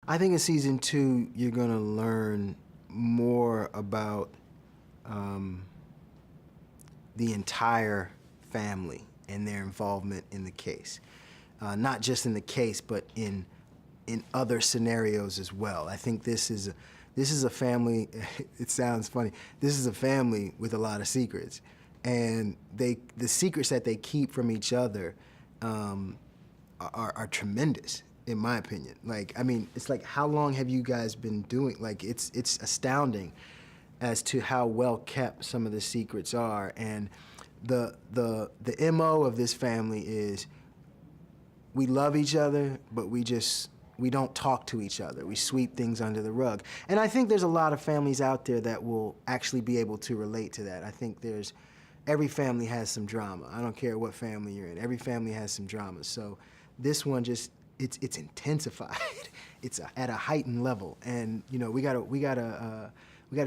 I think in season 2, you're gonna learn more about um, the entire family and their involvement in the case. Not just in the case, but in other scenarios as well. I think this is a family. It sounds funny. This is a family with a lot of secrets, and the secrets that they keep from each other are tremendous, in my opinion. Like, I mean, it's like, how long have you guys been doing? Like, it's astounding as to how well kept some of the secrets are. And the MO of this family is we love each other, but we don't talk to each other. We sweep things under the rug. And I think there's a lot of families out there that will actually be able to relate to that. I think every family has some drama. I don't care what family you're in. Every family has some drama. So this one it's intensified. It's at a heightened level. And you know, we gotta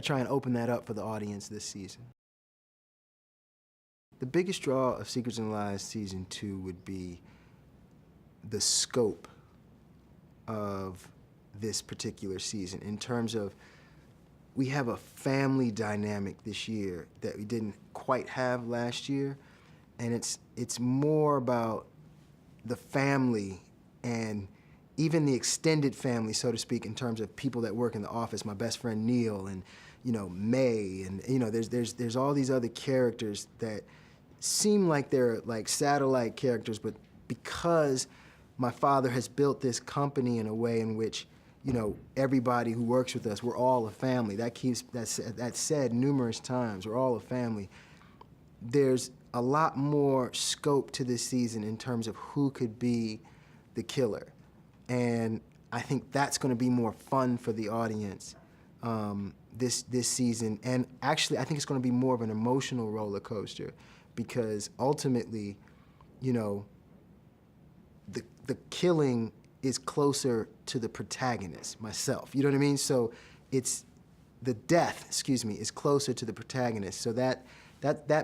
try and open that up for the audience this season. The biggest draw of Secrets and Lies season 2 would be the scope of this particular season in terms of we have a family dynamic this year that we didn't quite have last year, and it's more about the family and even the extended family, so to speak, in terms of people that work in the office. My best friend Neil, and you know, May, and you know, there's all these other characters that seem like they're like satellite characters, but because my father has built this company in a way in which, you know, everybody who works with us, we're all a family. That's said numerous times. We're all a family. There's a lot more scope to this season in terms of who could be the killer, and I think that's going to be more fun for the audience this season. And actually, I think it's going to be more of an emotional roller coaster because ultimately, you know, the killing is closer to the protagonist, myself. You know what I mean? So it's the death, excuse me, is closer to the protagonist. So that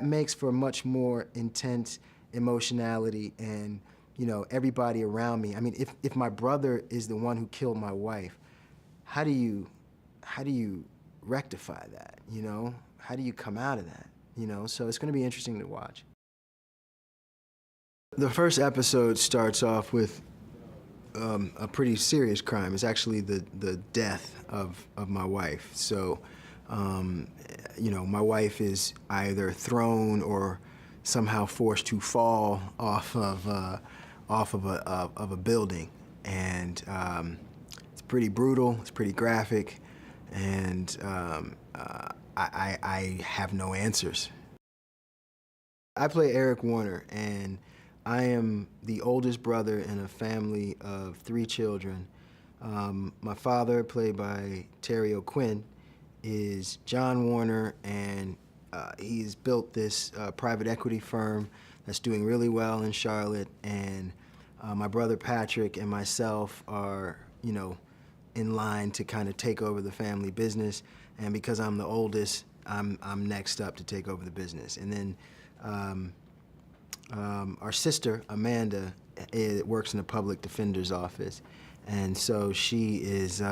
makes for a much more intense emotionality, and you know, everybody around me. I mean, if my brother is the one who killed my wife, how do you rectify that? You know, how do you come out of that? You know, so it's going to be interesting to watch. The first episode starts off with a pretty serious crime. It's actually the death of my wife. So, you know, my wife is either thrown or somehow forced to fall off of a building, and it's pretty brutal. It's pretty graphic, and I have no answers. I play Eric Warner, and I am the oldest brother in a family of 3 children. My father, played by Terry O'Quinn, is John Warner, and he's built this private equity firm that's doing really well in Charlotte. And my brother Patrick and myself are, you know, in line to kind of take over the family business. And because I'm the oldest, I'm next up to take over the business. And then our sister, Amanda, works in the public defender's office. And so she is,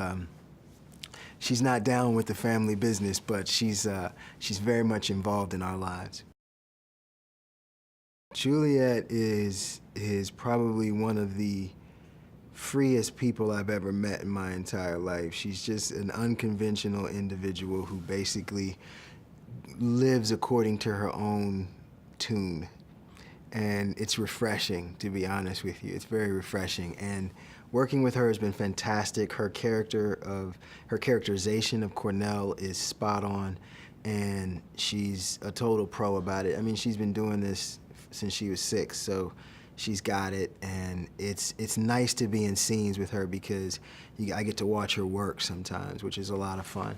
she's not down with the family business, but she's very much involved in our lives. Juliet is probably one of the freest people I've ever met in my entire life. She's just an unconventional individual who basically lives according to her own tune. And it's refreshing, to be honest with you. It's very refreshing. And working with her has been fantastic. Her characterization of Cornell is spot on, and she's a total pro about it. I mean, she's been doing this since she was 6, so she's got it. And it's nice to be in scenes with her because I get to watch her work sometimes, which is a lot of fun.